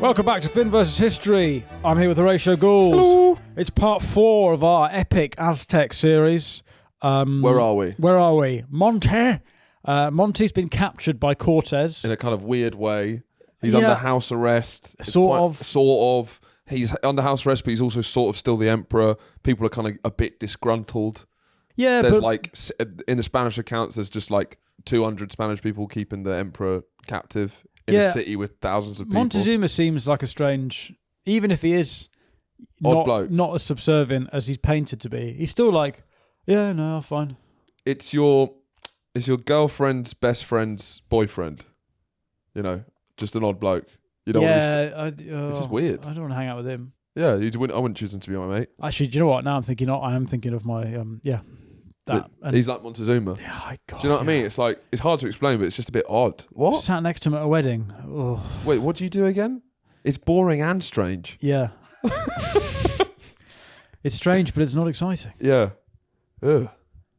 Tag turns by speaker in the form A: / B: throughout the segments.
A: Welcome back to Finn vs. History. I'm here with Horatio Gould.
B: Hello.
A: It's part 4 of our epic Aztec series.
B: Where are we?
A: Monte's been captured by Cortez.
B: In a kind of weird way. He's under house arrest.
A: Sort of.
B: He's under house arrest, but he's also sort of still the emperor. People are kind of a bit disgruntled.
A: Yeah,
B: there's in the Spanish accounts, there's just like 200 Spanish people keeping the emperor captive in a city with thousands of people.
A: Montezuma seems like a strange, even if he is not as subservient as he's painted to be. He's still like, yeah, no, I'm fine.
B: It's your girlfriend's best friend's boyfriend. You know, just an odd bloke. You don't want to it's just weird.
A: I don't want to hang out with him.
B: Yeah, I wouldn't choose him to be my mate.
A: Actually, do you know what? Now I am thinking of my
B: he's like Montezuma.
A: Yeah, God,
B: do you know what I mean? It's like, it's hard to explain, but it's just a bit odd. What?
A: Sat next to him at a wedding. Oh.
B: Wait, what do you do again? It's boring and strange.
A: Yeah. It's strange, but it's not exciting.
B: Yeah. Ugh.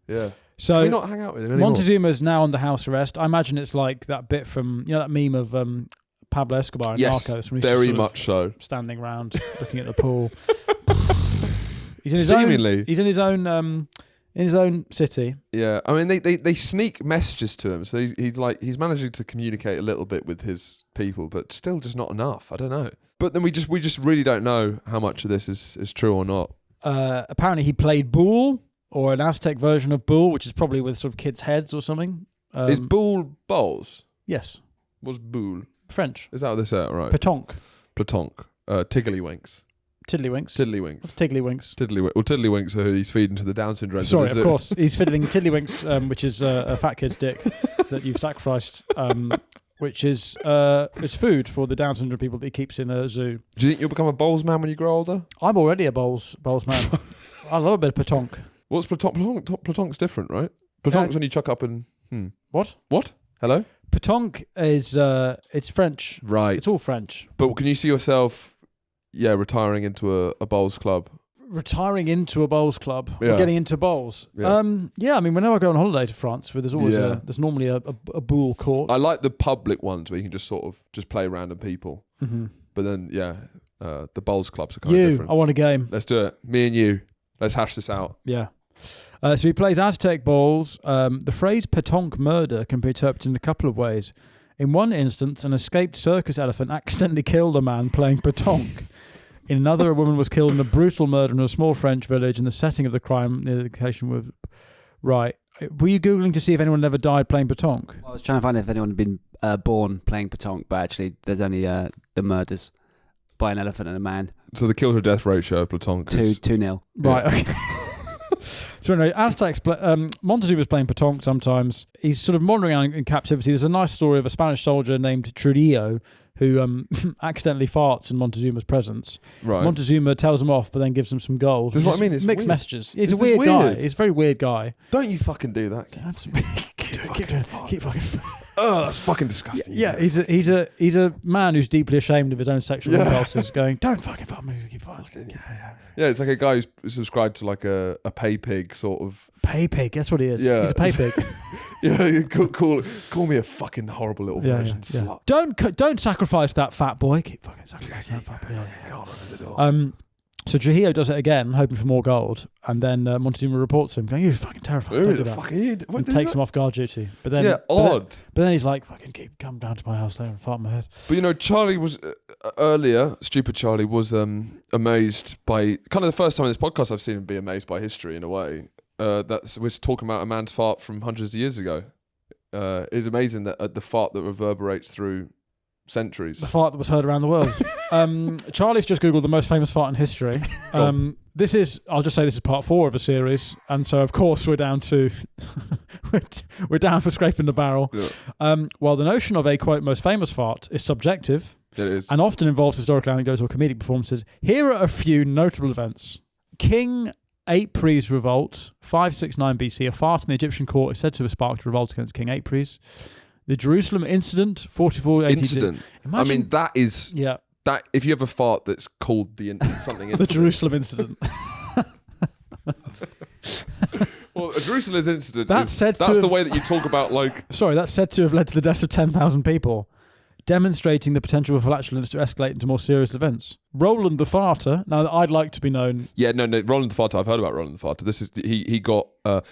B: Yeah.
A: So
B: can we not hang out with him anymore?
A: Montezuma's now under house arrest. I imagine it's like that bit from, that meme of Pablo Escobar and Narcos. When he's
B: very much so.
A: Standing around, looking at the pool. He's in his
B: Seemingly.
A: He's in his own city.
B: Yeah, I mean they sneak messages to him, so he's managing to communicate a little bit with his people, but still just not enough. I don't know. But then we just really don't know how much of this is true or not.
A: Apparently he played Bull, or an Aztec version of Bull, which is probably with sort of kids' heads or something.
B: Is Bull bowls?
A: Yes.
B: What's Bull?
A: French.
B: Is that what they say? Right.
A: Pétanque.
B: Tiddlywinks.
A: Tiddlywinks. What's Tiddlywinks?
B: Tiddlywinks are who he's feeding to the Down syndrome.
A: Sorry, of course. He's fiddling Tiddlywinks, which is a fat kid's dick that you've sacrificed, which is it's food for the Down syndrome people that he keeps in a zoo.
B: Do you think you'll become a bowls man when you grow older?
A: I'm already a bowls man. I love a bit of pétanque.
B: What's pétanque? Pétanque's different, right? Pétanque's when you chuck up and...
A: What?
B: Hello?
A: Pétanque is it's French.
B: Right.
A: It's all French.
B: But can you see yourself... Yeah, retiring into a bowls club.
A: Retiring into a bowls club.
B: Yeah.
A: Or getting into bowls.
B: Yeah.
A: I mean, whenever I go on holiday to France, where there's always there's normally a boule court.
B: I like the public ones where you can just sort of just play random people.
A: Mm-hmm.
B: But then, the bowls clubs are kind of different.
A: I want a game.
B: Let's do it. Me and you. Let's hash this out.
A: Yeah. So he plays Aztec bowls. The phrase pétanque murder can be interpreted in a couple of ways. In one instance, an escaped circus elephant accidentally killed a man playing pétanque. In another, a woman was killed in a brutal murder in a small French village, and the setting of the crime near the location was... Right. Were you Googling to see if anyone ever died playing pétanque?
C: I was trying to find if anyone had been born playing pétanque, but actually there's only the murders by an elephant and a man.
B: So the kill-to-death ratio of pétanque is...
C: 2-0.
A: Right, okay. So anyway, Aztecs, Montezuma's playing pétanque sometimes. He's sort of wandering around in captivity. There's a nice story of a Spanish soldier named Trujillo who accidentally farts in Montezuma's presence.
B: Right.
A: Montezuma tells him off, but then gives him some gold.
B: This is what I mean. It's
A: mixed
B: weird.
A: messages. He's a weird guy. He's a very weird guy.
B: Don't you fucking do that.
A: Keep fucking.
B: Ugh, it's fucking disgusting.
A: Yeah, he's a man who's deeply ashamed of his own sexual impulses. Going, don't fucking fuck me. Keep fucking.
B: Yeah, it's like a guy who's subscribed to like a pay pig sort of.
A: Pay pig. That's what he is.
B: Yeah.
A: He's a pay pig.
B: Yeah, call me a fucking horrible little virgin slut.
A: Don't sacrifice that fat boy. Keep fucking sacrificing that fat boy.
B: God, open the door.
A: So Trujillo does it again, hoping for more gold, and then Montezuma reports him, going, "You're fucking terrified."
B: Who the fuck are you?
A: And takes him off guard duty. But then,
B: odd.
A: But then he's like, "Fucking come down to my house later and fart in my head."
B: But Charlie was earlier. Stupid Charlie was amazed by kind of the first time in this podcast I've seen him be amazed by history in a way. We're talking about a man's fart from hundreds of years ago. It's amazing that the fart that reverberates through centuries.
A: The fart that was heard around the world. Charlie's just Googled the most famous fart in history. I'll just say this is part 4 of a series, and so of course we're down to we're down for scraping the barrel. Yeah. While the notion of a quote most famous fart is subjective,
B: it is,
A: and often involves historical anecdotes or comedic performances, here are a few notable events. King Apries revolt, 569 BC. A fart in the Egyptian court is said to have sparked a revolt against King Apries. The Jerusalem incident, 44 AD.
B: Incident. I mean, that is...
A: Yeah.
B: That, if you have a fart that's called something...
A: The Jerusalem incident.
B: Well, a Jerusalem incident,
A: that's
B: the way that you talk about, like...
A: Sorry, that's said to have led to the deaths of 10,000 people. demonstrating the potential for flatulence to escalate into more serious events. Roland the Farter. Now, I'd like to be known.
B: Yeah, no, Roland the Farter. I've heard about Roland the Farter. This is he got.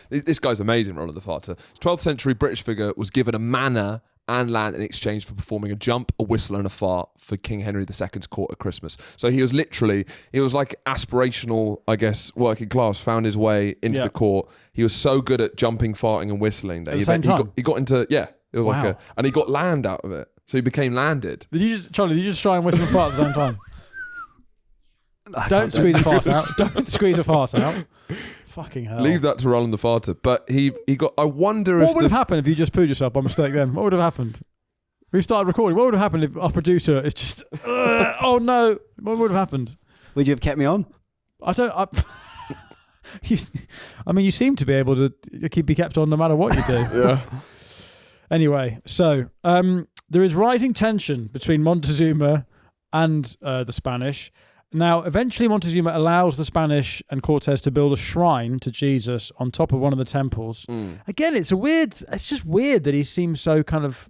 B: This guy's amazing, Roland the Farter. 12th century British figure was given a manor and land in exchange for performing a jump, a whistle, and a fart for King Henry II's court at Christmas. So he was like aspirational, I guess, working class. Found his way into the court. He was so good at jumping, farting, and whistling that he got into It was like and he got land out of it. So he became landed.
A: Charlie, did you just try and whistle and fart at the same time? Don't squeeze a fart out. Don't squeeze a fart out. Fucking hell.
B: Leave that to Roland the Farter. But he got. I wonder
A: what would have happened if you just pooed yourself by mistake then? What would have happened? We started recording. What would have happened if our producer is just, oh no. What would have happened?
C: Would you have kept me on?
A: You seem to be able to be kept on no matter what you do.
B: Yeah.
A: Anyway, so there is rising tension between Montezuma and the Spanish. Now, eventually Montezuma allows the Spanish and Cortez to build a shrine to Jesus on top of one of the temples. Again, it's just weird that he seems so kind of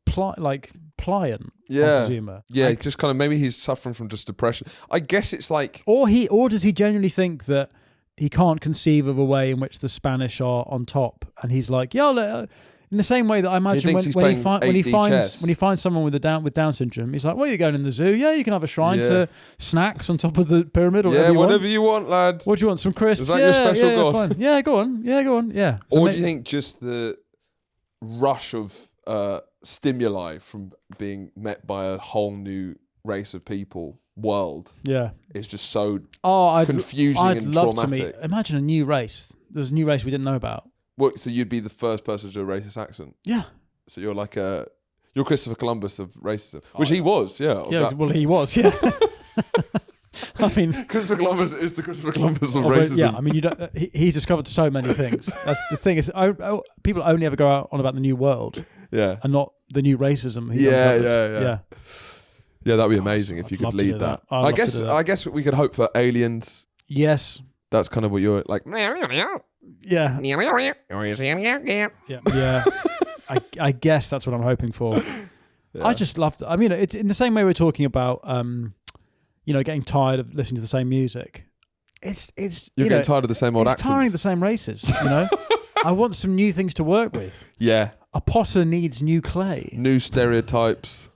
A: pliant. Montezuma.
B: Yeah, just kind of, maybe he's suffering from just depression. I guess it's like...
A: Or does he genuinely think that he can't conceive of a way in which the Spanish are on top? And he's like, in the same way that I imagine when he finds someone with Down syndrome, he's like, "Well, you're going in the zoo. Yeah, you can have a shrine to snacks on top of the pyramid. Or
B: whatever you want, lad.
A: What do you want? Some crisps?
B: Is that your special god?
A: Fine. Yeah, go on. Yeah.
B: Or do you think just the rush of stimuli from being met by a whole new race of people, world, is just so confusing and traumatic?
A: Imagine a new race. There's a new race we didn't know about.
B: What, so you'd be the first person to do a racist accent?
A: Yeah.
B: So you're like you're Christopher Columbus of racism, which he was, yeah.
A: He was, yeah. I mean,
B: Christopher Columbus is the Christopher Columbus of racism.
A: Yeah, I mean, he discovered so many things. That's the thing is, people only ever go out on about the new world, and not the new racism.
B: Yeah, that'd be amazing if you could lead that. I guess we could hope for aliens.
A: Yes,
B: that's kind of what you're like.
A: Yeah. I guess that's what I'm hoping for. Yeah. I just love. I mean, it's in the same way we're talking about, getting tired of listening to the same music. You're getting tired of the same old accents. Tiring of the same races. I want some new things to work with. Yeah. A potter needs new clay. New stereotypes.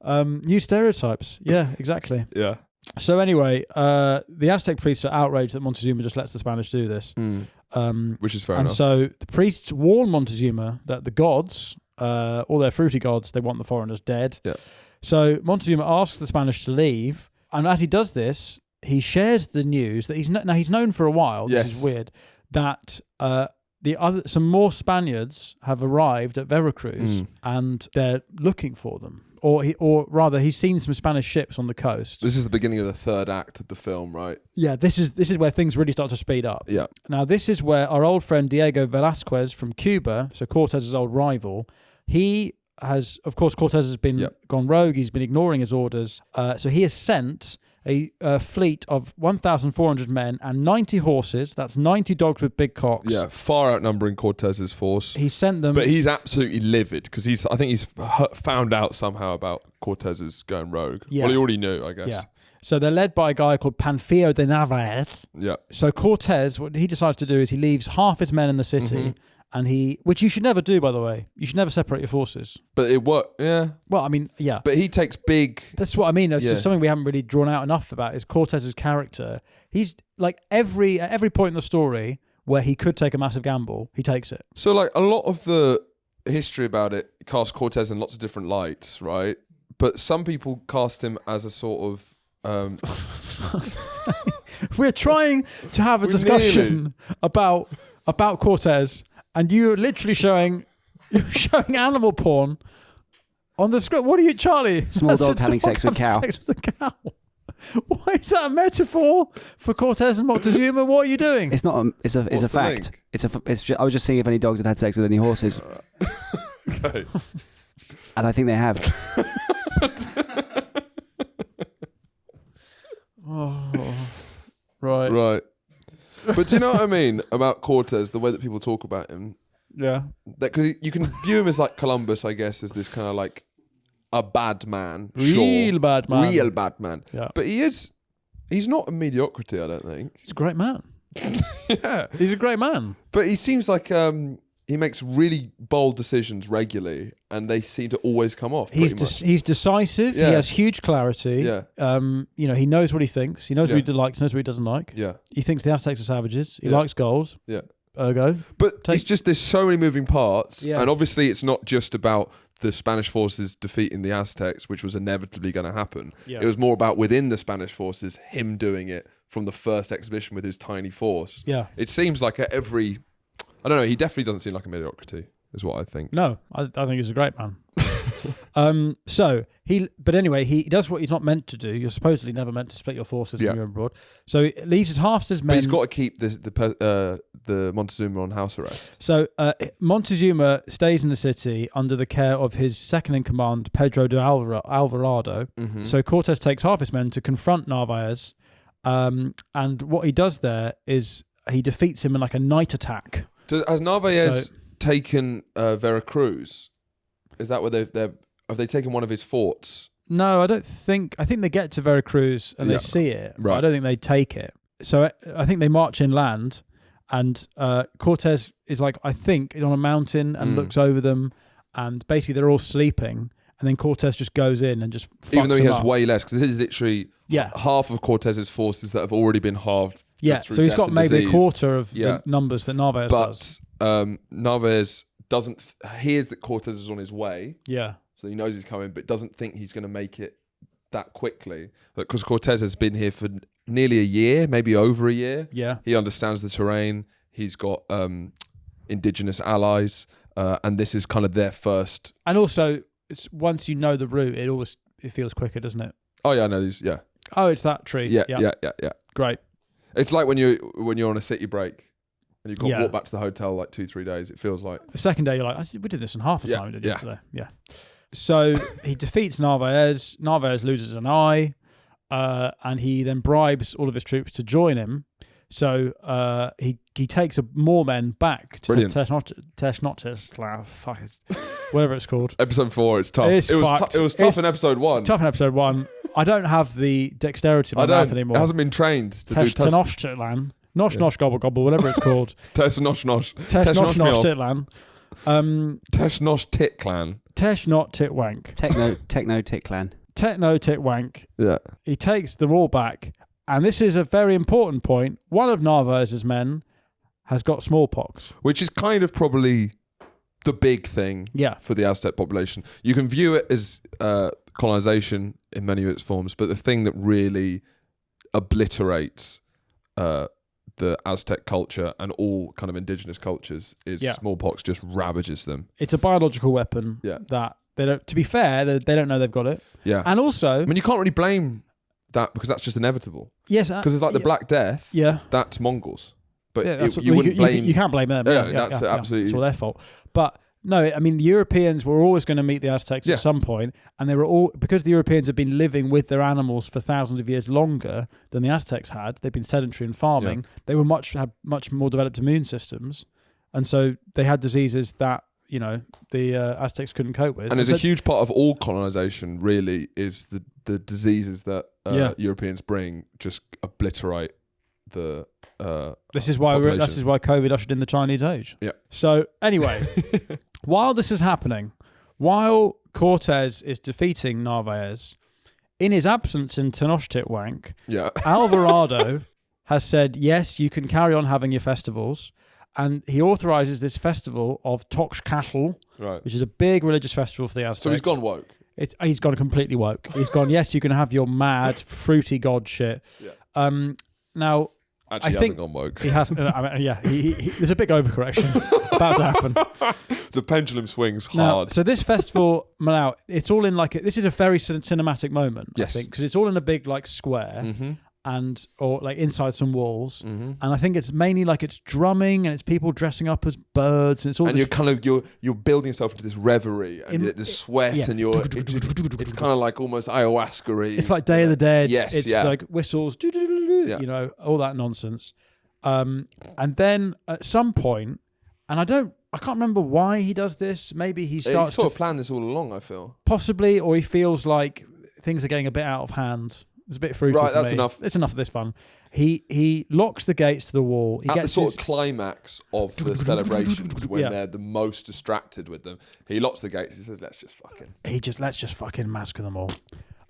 A: New stereotypes. Yeah, exactly. Yeah. So anyway, the Aztec priests are outraged that Montezuma just lets the Spanish do this. Which is fair enough. And so the priests warn Montezuma that the gods, all their fruity gods, they want the foreigners dead. Yeah. So Montezuma asks the Spanish to leave. And as he does this, he shares the news that he's known for a while. This is weird. That some more Spaniards have arrived at Veracruz and they're looking for them. Or rather, he's seen some Spanish ships on the coast. This is the beginning of the third act of the film, right? Yeah, this is where things really start to speed up. Yeah. Now, this is where our old friend Diego Velázquez from Cuba, so Cortez's old rival, Cortez has been gone rogue. He's been ignoring his orders. So he has sent a fleet of 1,400 men and 90 horses. That's 90 dogs with big cocks. Yeah, far outnumbering Cortez's force. He sent them... But he's absolutely livid because I think he's found out somehow about Cortez's going rogue. Yeah. Well, he already knew, I guess. Yeah. So they're led by a guy called Panfilo de Narvaez. Yeah. So Cortez, what he decides to do is he leaves half his men in the city... And which you should never do, by the way. You should never separate your forces. But it worked, yeah. Well, I mean, yeah. But he takes big... That's what I mean. It's just something we haven't really drawn out enough about is Cortez's character. He's like at every point in the story where he could take a massive gamble, he takes it. So like a lot of the history about it casts Cortez in lots of different lights, right? But some people cast him as a sort of... We're trying to have a discussion about Cortez... And you're literally showing animal porn on the script. What are you, Charlie? Small dog having sex with cow. Sex with a cow. Why is that a metaphor for Cortez and Montezuma? What are you doing? It's not. It's a fact. I was just seeing if any dogs had sex with any horses. Okay. And I think they have. Right. But do you know what I mean about Cortez, the way that people talk about him? Yeah.
B: Cause you can view him as like Columbus, I guess, as this kind of like a bad man.
A: Real bad man.
B: Real bad man.
A: Yeah.
B: But he's not a mediocrity, I don't think.
A: He's a great man.
B: Yeah.
A: He's a great man.
B: But he seems like he makes really bold decisions regularly, and they seem to always come off.
A: He's decisive.
B: Yeah.
A: He has huge clarity.
B: Yeah.
A: He knows what he thinks. He knows
B: Yeah.
A: what he likes. Knows what he doesn't like.
B: Yeah.
A: He thinks the Aztecs are savages. He
B: Yeah.
A: likes gold.
B: Yeah.
A: Ergo.
B: But it's just there's so many moving parts,
A: Yeah.
B: and obviously it's not just about the Spanish forces defeating the Aztecs, which was inevitably going to happen.
A: Yeah.
B: It was more about within the Spanish forces, him doing it from the first exhibition with his tiny force.
A: Yeah.
B: It seems like I don't know, he definitely doesn't seem like a mediocrity, is what I think.
A: No, I think he's a great man. But anyway, he does what he's not meant to do. You're supposedly never meant to split your forces when you're abroad. So he leaves his half his men.
B: But he's got to keep the Montezuma on house arrest.
A: So Montezuma stays in the city under the care of his second in command, Pedro de Alvarado.
B: Mm-hmm.
A: So Cortez takes half his men to confront Narvaez, and what he does there is he defeats him in like a night attack.
B: So has Narvaez taken Veracruz? Is that where have they taken one of his forts?
A: No, I don't think. I think they get to Veracruz and they see it.
B: Right.
A: I don't think they take it. So I think they march inland, and Cortez is like, I think, on a mountain and looks over them, and basically they're all sleeping, and then Cortez just goes in and just fucks
B: even though he
A: them
B: has
A: up.
B: way less, because this is literally half of Cortez's forces that have already been halved.
A: Yeah,
B: through
A: so he's
B: death
A: got
B: and
A: maybe
B: disease.
A: a quarter of the numbers that Narvaez does.
B: But Narvaez doesn't hears that Cortez is on his way.
A: Yeah.
B: So he knows he's coming, but doesn't think he's going to make it that quickly. Because Cortez has been here for nearly a year, maybe over a year.
A: Yeah.
B: He understands the terrain. He's got indigenous allies, and this is kind of their first.
A: And also, once you know the route, it feels quicker, doesn't it?
B: Oh yeah, I know these. Yeah.
A: Oh, it's that tree.
B: Yeah.
A: Great.
B: It's like when you're on a city break and you've got to walk back to the hotel like 2-3 days. It feels like
A: the second day you're like, we did this in half the time we did yesterday. Yeah. So he defeats Narvaez. Narvaez loses an eye, and he then bribes all of his troops to join him. So he takes more men back to Tenochtitlan, whatever it's called.
B: Episode 4, it's tough. It was tough in episode 1.
A: Tough in episode 1. I don't have the dexterity of my mouth anymore.
B: It hasn't been trained to do
A: Tenochtitlan. Nosh gobble gobble, whatever it's called.
B: Tenochtitlan.
A: Tenochtitlan.
B: Tenochtitlan.
A: Tenochtitwank.
C: Techno Titlan.
A: Techno Titwank.
B: Yeah.
A: He takes them all back, and this is a very important point. One of Narvaez's men has got smallpox,
B: which is kind of probably the big thing for the Aztec population. You can view it as colonization in many of its forms, but the thing that really obliterates the Aztec culture and all kind of indigenous cultures is smallpox just ravages them.
A: It's a biological weapon that they don't, to be fair, they don't know they've got it.
B: Yeah.
A: And also,
B: I mean, you can't really blame that because that's just inevitable.
A: Yes.
B: Because it's like the Black Death.
A: Yeah.
B: That's Mongols. But
A: you
B: wouldn't blame...
A: You can't blame them.
B: That's absolutely...
A: It's all their fault. But no, I mean, the Europeans were always going to meet the Aztecs at some point, and they were all, because the Europeans had been living with their animals for thousands of years longer than the Aztecs had. They'd been sedentary and farming. They were had much more developed immune systems, and so they had diseases that the Aztecs couldn't cope with.
B: And it's a huge part of all colonization. Really, is the diseases that Europeans bring just obliterate the.
A: This is why COVID ushered in the Chinese age.
B: Yeah.
A: So anyway, while this is happening, while Cortez is defeating Narvaez, in his absence in Tenochtitlan, Alvarado has said, yes, you can carry on having your festivals, and he authorizes this festival of Toxcatl, which is a big religious festival for the Aztecs.
B: So he's gone woke.
A: He's gone completely woke. He's gone, yes, you can have your mad, fruity god shit.
B: Yeah.
A: Now.
B: Actually, he hasn't gone woke.
A: He hasn't. There's a big overcorrection about to happen.
B: The pendulum swings hard.
A: So this festival, it's all in this is a very cinematic moment, I think, because it's all in a big square, or inside some walls, and I think it's mainly it's drumming and it's people dressing up as birds, and it's all.
B: And you're building yourself into this reverie and the sweat, and it's kind of like almost ayahuasca-y.
A: It's like Day of the Dead.
B: Yes,
A: it's like whistles, all that nonsense. And then at some point, and I can't remember why he does this. Maybe he starts
B: He's sort
A: to
B: of planned this all along, I feel.
A: possibly, or he feels like things are getting a bit out of hand. It's a bit fruity.
B: Right,
A: for
B: that's
A: me.
B: enough.
A: It's enough of this fun. He locks the gates to the wall. He
B: At
A: gets
B: the sort
A: his,
B: of climax of the celebrations, when
A: Yeah.
B: they're the most distracted with them, he locks the gates. He says, let's just fucking
A: massacre them all.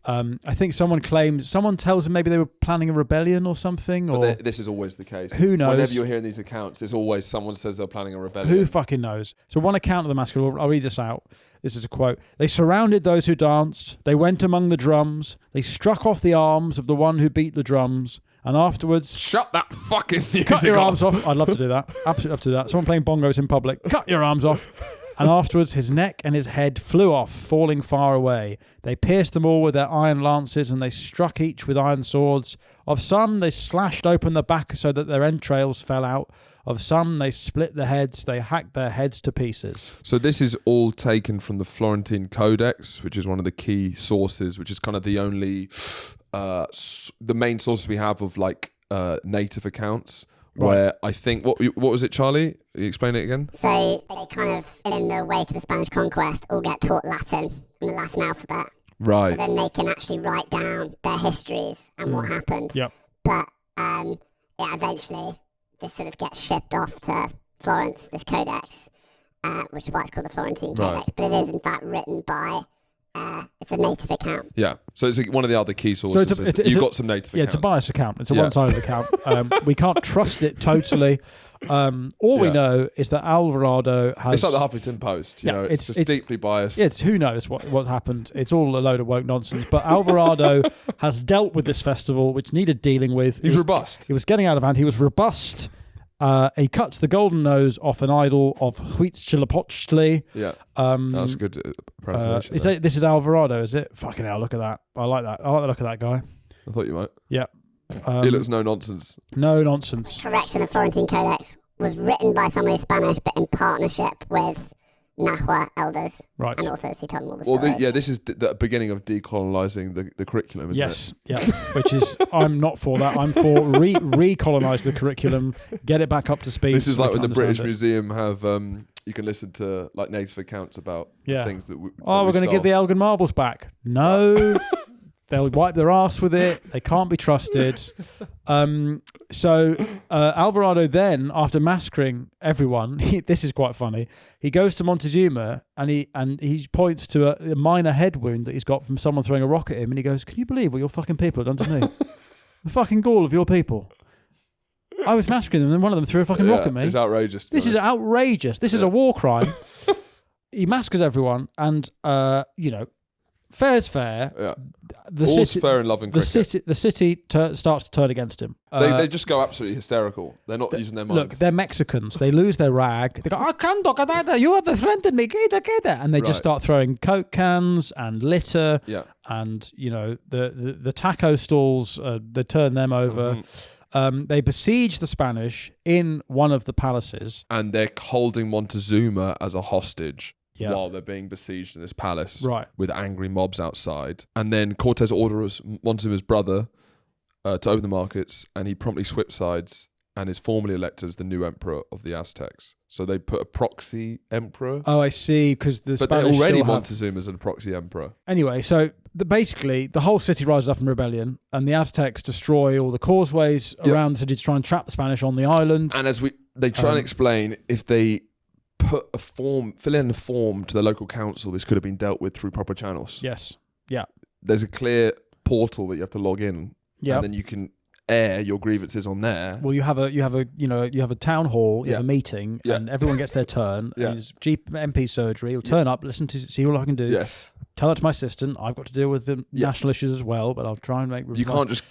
A: I think someone tells him maybe they were planning a rebellion or something.
B: But this is always the case.
A: Who knows?
B: Whenever you're hearing these accounts, there's always someone says they're planning a rebellion.
A: Who fucking knows? So one account of the massacre, I'll read this out. This is a quote. They surrounded those who danced. They went among the drums. They struck off the arms of the one who beat the drums. And afterwards...
B: Shut that fucking music
A: Cut your arms off. I'd love to do that. Absolutely love to do that. Someone playing bongos in public. Cut your arms off. And afterwards, his neck and his head flew off, falling far away. They pierced them all with their iron lances, and they struck each with iron swords. Of some, they slashed open the back so that their entrails fell out. Of some, they split the heads. They hacked their heads to pieces.
B: So this is all taken from the Florentine Codex, which is one of the key sources, which is kind of the only, the main sources we have of like native accounts.
A: Right.
B: Where I think, what was it, Charlie? You explain it again?
D: So they kind of, in the wake of the Spanish conquest, all get taught Latin and the Latin alphabet.
B: Right.
D: So then they can actually write down their histories and what happened.
A: Yep.
D: But eventually this sort of gets shipped off to Florence, this codex, which is why it's called the Florentine Codex.
B: Right.
D: But it is in fact written by, it's a native account.
B: Yeah. So it's one of the other key sources. You've got some native accounts.
A: Yeah, it's a biased account. It's a one-sided account. We can't trust it totally. All we know is that Alvarado has...
B: It's like the Huffington Post. You know, it's just deeply biased.
A: It's who knows what happened. It's all a load of woke nonsense. But Alvarado has dealt with this festival, which needed dealing with.
B: He's robust.
A: He was getting out of hand. He was robust. He cuts the golden nose off an idol of Huitzilopochtli.
B: Yeah, that's a good pronunciation.
A: This is Alvarado, is it? Fucking hell, look at that. I like that. I like the look of that guy.
B: I thought you might.
A: Yeah.
B: He looks no nonsense.
A: No nonsense.
D: Correction, the Florentine Codex was written by someone who's Spanish, but in partnership with Nahua elders and authors who told them all the stories.
B: This is the beginning of decolonizing the curriculum, isn't it?
A: Yes, which is, I'm not for that. I'm for recolonize the curriculum, get it back up to speed.
B: This is like when the British Museum have, you can listen to like native accounts about things that we're
A: going to give the Elgin marbles back. No. They'll wipe their ass with it. They can't be trusted. So Alvarado then, after massacring everyone, this is quite funny. He goes to Montezuma and he points to a minor head wound that he's got from someone throwing a rock at him, and he goes, "Can you believe what your fucking people have done to me? The fucking gall of your people. I was massacring them, and one of them threw a fucking rock at me.
B: It's outrageous.
A: This is outrageous. This is a war crime." He massacres everyone, and fair's fair.
B: Yeah.
A: All's
B: fair in love and cricket.
A: The city starts to turn against him.
B: They just go absolutely hysterical. They're not using their minds.
A: Look, they're Mexicans. They lose their rag. They go, "I can't talk about that. You have befriended me. And they just start throwing Coke cans and litter.
B: Yeah.
A: And, the taco stalls, they turn them over. Mm-hmm. They besiege the Spanish in one of the palaces.
B: And they're holding Montezuma as a hostage.
A: Yeah.
B: While they're being besieged in this palace,
A: right,
B: with angry mobs outside. And then Cortez orders Montezuma's brother to open the markets, and he promptly switch sides and is formally elected as the new emperor of the Aztecs. So they put a proxy emperor.
A: Oh, I see, because the Spanish
B: they're already
A: still have...
B: Montezuma's a proxy emperor.
A: Anyway, so basically the whole city rises up in rebellion, and the Aztecs destroy all the causeways around the city to try and trap the Spanish on the island.
B: And they try and explain, if they fill in a form to the local council, this could have been dealt with through proper channels.
A: Yes. Yeah.
B: There's a clear portal that you have to log in, and then you can air your grievances on there.
A: Well, you have a town hall, you have a meeting, and everyone gets their turn. And it's MP surgery. You'll turn up, listen to, see what I can do.
B: Yes.
A: Tell it to my assistant. I've got to deal with the national issues as well, but I'll try and make.
B: You can't just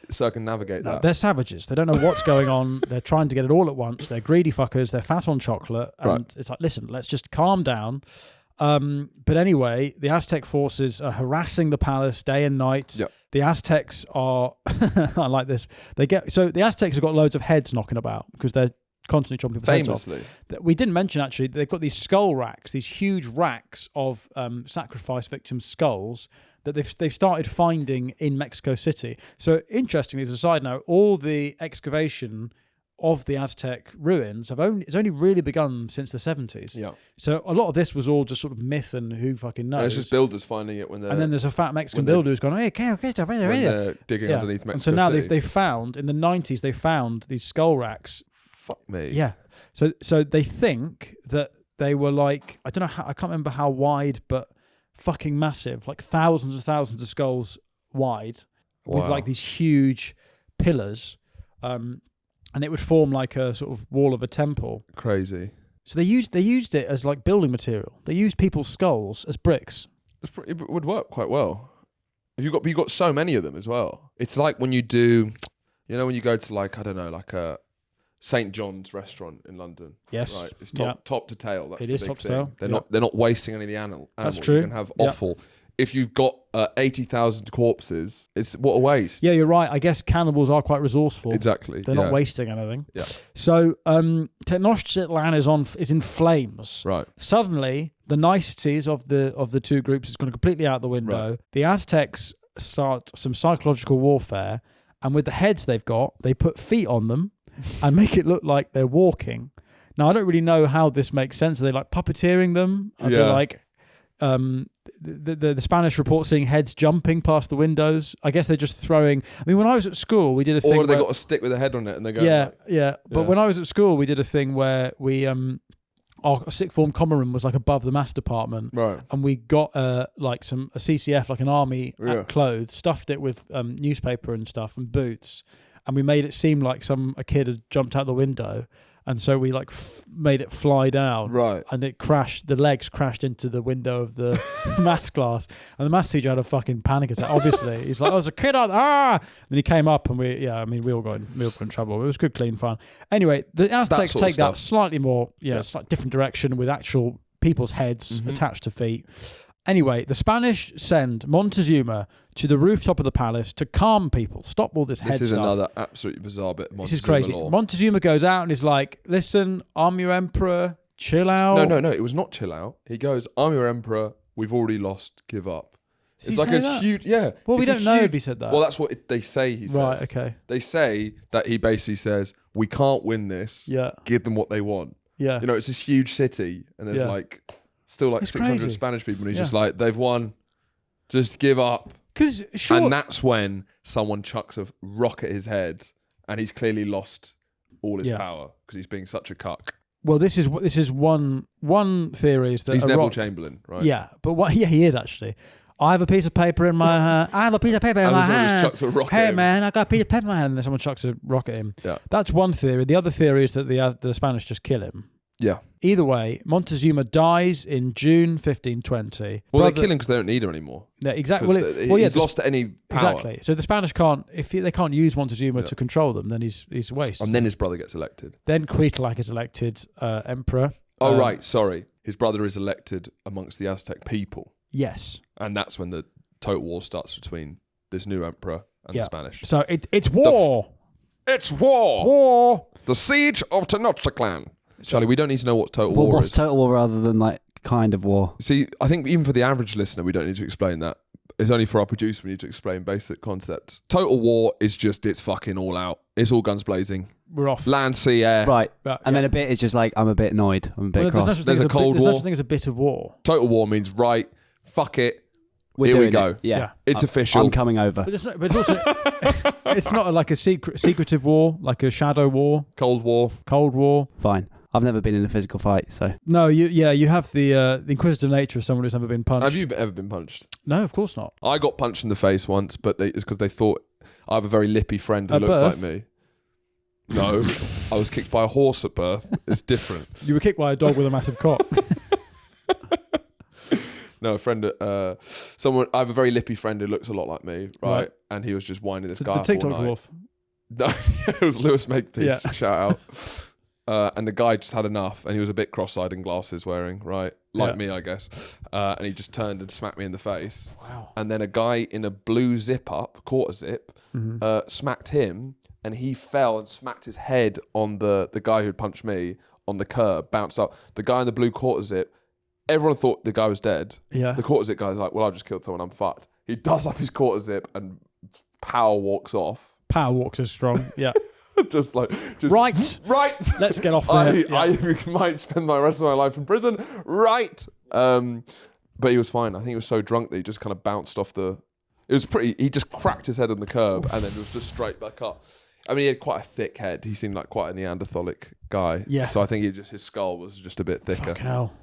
B: circumnavigate that.
A: They're savages. They don't know what's going on. They're trying to get it all at once. They're greedy fuckers. They're fat on chocolate, and it's like, listen, let's just calm down. But anyway, the Aztec forces are harassing the palace day and night.
B: Yep.
A: The Aztecs are, I like this. The Aztecs have got loads of heads knocking about because they're constantly chopping people's heads off. We didn't mention, actually, they've got these skull racks, these huge racks of sacrifice victim skulls that they've started finding in Mexico City. So interestingly, as a side note, all the excavation of the Aztec ruins it's only really begun since the 70s.
B: Yeah.
A: So a lot of this was all just sort of myth and who fucking knows.
B: And it's just builders finding it when they're...
A: And then there's a fat Mexican builder who's gone, hey, okay,
B: when they're digging underneath Mexico
A: And so now
B: City.
A: they found, in the 90s, they found these skull racks.
B: Fuck me.
A: Yeah. So they think that they were like, I don't know, I can't remember how wide, but fucking massive, like thousands of skulls wide, with like these huge pillars. And it would form like a sort of wall of a temple.
B: Crazy.
A: So they used it as like building material. They used people's skulls as bricks.
B: It would work quite well. You've got so many of them as well. It's like when you do, when you go to like, I don't know, like a St. John's restaurant in London.
A: Yes.
B: Right. It's top to tail. That's
A: it
B: the
A: is
B: big
A: top to
B: thing.
A: tail.
B: They're not wasting any of the animals.
A: That's true.
B: You can have offal. If you've got 80,000 corpses, it's what a waste.
A: Yeah, you're right. I guess cannibals are quite resourced.
B: Exactly.
A: They're not wasting anything.
B: Yeah.
A: So Tenochtitlan is in flames.
B: Right.
A: Suddenly, the niceties of the two groups is going completely out the window.
B: Right.
A: The Aztecs start some psychological warfare, and with the heads they've got, they put feet on them and make it look like they're walking. Now, I don't really know how this makes sense. Are they like puppeteering them? Are they like... the Spanish report seeing heads jumping past the windows. I guess they're just throwing. I mean, when I was at school, we did a thing.
B: Or they got a stick with a head on it and they go.
A: Yeah. But when I was at school, we did a thing where we our sixth form common room was like above the maths department,
B: right?
A: And we got like a CCF, like an army clothes, stuffed it with newspaper and stuff and boots, and we made it seem like a kid had jumped out the window. And so we like made it fly down,
B: right? And
A: it crashed. The legs crashed into the window of the maths class, and the maths teacher had a fucking panic attack. Obviously, he's like, "Oh, there's a kid out there!" And he came up, and we all got in trouble. It was good, clean fun. Anyway, the Aztecs take that slightly more, slightly different direction with actual people's heads attached to feet. Anyway, the Spanish send Montezuma to the rooftop of the palace to calm people, stop all this head stuff.
B: This is another absolutely bizarre bit of Montezuma
A: This is crazy.
B: law.
A: Montezuma goes out and is like, listen, I'm your emperor, chill out.
B: No, it was not chill out. He goes, I'm your emperor, we've already lost, give up.
A: It's like a
B: huge,
A: Well, we don't know if he said that.
B: Well, that's what they say he says.
A: Right, okay.
B: They say that he basically says, we can't win this, give them what they want.
A: Yeah.
B: It's this huge city, and there's still like
A: it's
B: 600
A: crazy.
B: Spanish people, and he's just like, they've won, just give up. And that's when someone chucks a rock at his head, and he's clearly lost all his power because he's being such a cuck.
A: Well, this is one theory is that
B: he's Neville Chamberlain, right?
A: Yeah, but he is actually. I have a piece of paper in my hand. I have a piece of paper in my hand.
B: Just chucks a rock
A: hey
B: at him.
A: man, I got a piece of paper in my hand, and then someone chucks a rock at him.
B: Yeah,
A: that's one theory. The other theory is that the Spanish just kill him.
B: Yeah.
A: Either way, Montezuma dies in June 1520.
B: Well, they kill him because they don't need him anymore.
A: Yeah, exactly.
B: He's lost any power.
A: Exactly. So the Spanish can't, they can't use Montezuma to control them, then he's a waste.
B: And then his brother gets elected.
A: Then Cuitlac is elected emperor.
B: Oh, right. Sorry. His brother is elected amongst the Aztec people.
A: Yes.
B: And that's when the total war starts between this new emperor and the Spanish.
A: So it's war.
B: It's war.
A: War.
B: The siege of Tenochtitlan. Charlie, we don't need to know what total war is.
C: What's total war rather than like kind of war?
B: See, I think even for the average listener, we don't need to explain that. It's only for our producer we need to explain basic concepts. Total war is just, it's fucking all out. It's all guns blazing.
A: We're off.
B: Land, sea, air.
C: Right. And then a bit is just like, I'm a bit annoyed. I'm a bit cross.
B: There's a cold war.
A: There's such a thing as a bit of war.
B: Total war means, right, fuck it.
C: Here we go.
B: It. Yeah. It's official.
C: I'm coming over.
A: But it's also, it's not like a secretive war, like a shadow war.
B: Cold war.
C: Fine. I've never been in a physical fight, so...
A: No, you have the inquisitive nature of someone who's never been punched.
B: Have you ever been punched?
A: No, of course not.
B: I got punched in the face once, but it's because they thought I have a very lippy friend who looks like me. No, I was kicked by a horse at birth. It's different.
A: You were kicked by a dog with a massive cock.
B: No, a friend, I have a very lippy friend who looks a lot like me, right? And he was just winding this guy up
A: the TikTok
B: all night.
A: dwarf.
B: No, it was Lewis Makepeace, shout out. And the guy just had enough, and he was a bit cross-eyed and glasses wearing, right? Like me, I guess. And he just turned and smacked me in the face.
A: Wow.
B: And then a guy in a blue zip-up, quarter zip, smacked him, and he fell and smacked his head on the guy who'd punched me on the curb, bounced up. The guy in the blue quarter zip, everyone thought the guy was dead.
A: Yeah.
B: The quarter zip guy's like, well, I've just killed someone, I'm fucked. He does up his quarter zip and power walks off.
A: Power walks are strong, yeah.
B: just
A: Right. Let's get off there.
B: I might spend the rest of my life in prison. Right. But he was fine. I think he was so drunk that he just kind of bounced off the. It was pretty. He just cracked his head on the curb and then was just straight back up. I mean, he had quite a thick head. He seemed like quite a Neanderthalic guy. Yeah. So I think his skull was just a bit thicker.
A: Fucking hell.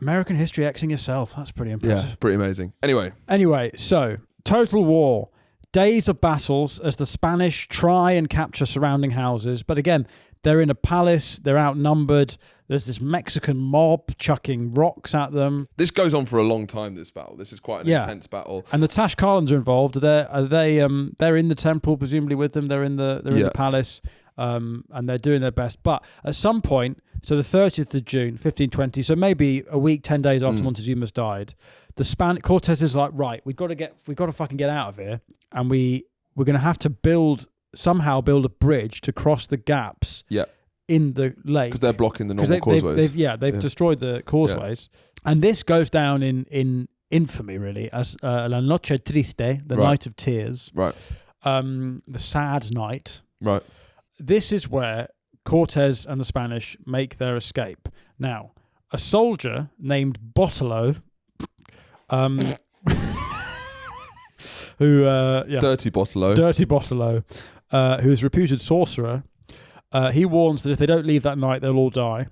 A: American history Xing yourself. That's pretty impressive.
B: Yeah, pretty amazing. Anyway,
A: so total war. Days of battles as the Spanish try and capture surrounding houses. But again, they're in a palace. They're outnumbered. There's this Mexican mob chucking rocks at them.
B: This goes on for a long time, this battle. This is quite an intense battle.
A: And the Toxcatls are involved. They're in the temple, presumably with them. They're in the palace, and they're doing their best. But at some point, so the 30th of June, 1520, so maybe a week, 10 days after Montezuma's died, Cortez is like, right, we've got to fucking get out of here, and we're going to have to somehow build a bridge to cross the gaps.
B: Yeah.
A: In the lake,
B: because they're blocking the normal causeways.
A: They've destroyed the causeways, and this goes down in infamy really as La Noche Triste, the night of tears,
B: right?
A: The sad night,
B: right?
A: This is where Cortez and the Spanish make their escape. Now, a soldier named Bottolo,
B: Dirty
A: Bottolo, who's a reputed sorcerer. He warns that if they don't leave that night, they'll all die.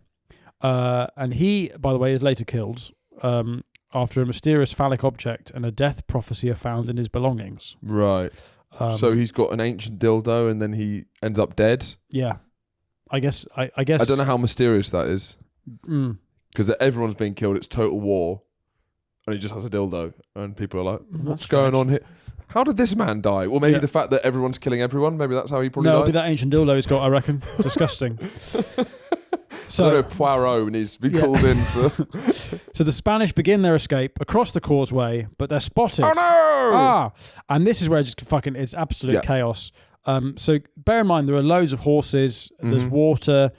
A: And he, by the way, is later killed after a mysterious phallic object and a death prophecy are found in his belongings.
B: Right. So he's got an ancient dildo and then he ends up dead?
A: Yeah. I guess. I
B: don't know how mysterious that is. Because everyone's being killed. It's total war. And he just has a dildo. And people are like, what's going on here? How did this man die? Well, maybe the fact that everyone's killing everyone. Maybe that's how he probably died.
A: No, it'll be that ancient dildo he's got, I reckon. Disgusting.
B: So, I don't know if Poirot needs to be called in for...
A: So the Spanish begin their escape across the causeway, but they're spotted.
B: Oh, no!
A: And this is where it's absolute chaos. So bear in mind, there are loads of horses. There's water.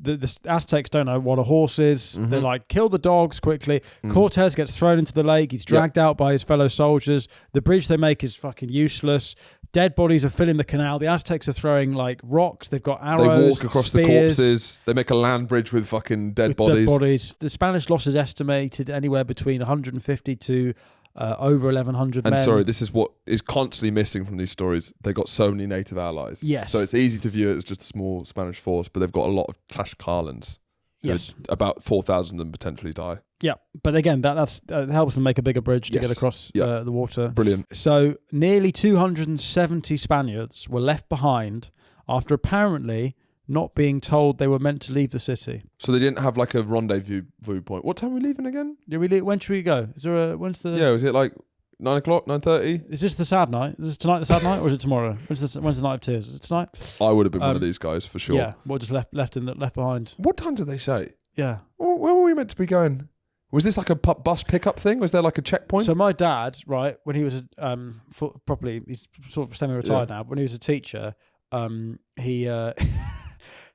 A: The Aztecs don't know what a horse is. They're like, kill the dogs quickly. Cortez gets thrown into the lake. He's dragged out by his fellow soldiers. The bridge they make is fucking useless. Dead bodies are filling the canal. The Aztecs are throwing like rocks. They've got arrows.
B: They walk across
A: spears,
B: the corpses. They make a land bridge with fucking dead bodies.
A: The Spanish loss is estimated anywhere between 150 to over 1,100 men.
B: And sorry, this is what is constantly missing from these stories. They got so many native allies.
A: Yes.
B: So it's easy to view it as just a small Spanish force, but they've got a lot of Tlaxcalans.
A: Yes.
B: About 4,000 of them potentially die.
A: Yeah. But again, that helps them make a bigger bridge to get across the water.
B: Brilliant.
A: So nearly 270 Spaniards were left behind after apparently not being told they were meant to leave the city.
B: So they didn't have like a rendezvous point. What time are we leaving again?
A: Yeah, when should we go? Is there when's the...
B: Yeah, was it like 9 o'clock, 9:30?
A: Is this the sad night? Is this tonight the sad night, or is it tomorrow? When's the night of tears? Is it tonight?
B: I would have been one of these guys for sure.
A: Yeah, what just left behind?
B: What time did they say?
A: Yeah.
B: Where were we meant to be going? Was this like a bus pickup thing? Was there like a checkpoint?
A: So my dad, right, when he was properly, he's sort of semi-retired now, but when he was a teacher, he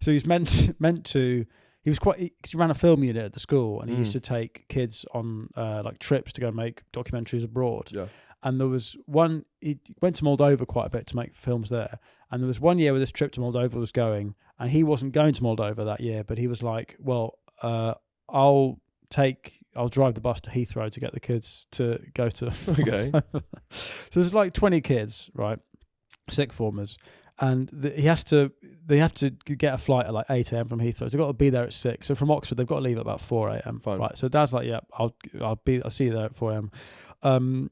A: so he's meant to. He was he ran a film unit at the school, and he used to take kids on like trips to go and make documentaries abroad. Yeah. And there was one. He went to Moldova quite a bit to make films there. And there was one year where this trip to Moldova was going, and he wasn't going to Moldova that year, but he was like, "Well, I'll drive the bus to Heathrow to get the kids to go to."
B: Okay.
A: So there's like 20 kids, right? Sixth formers. And they have to get a flight at like 8 a.m. from Heathrow. So they've got to be there at 6. So from Oxford, they've got to leave at about 4 a.m.
B: Fine.
A: Right. So Dad's like, yeah, I'll see you there at 4 a.m.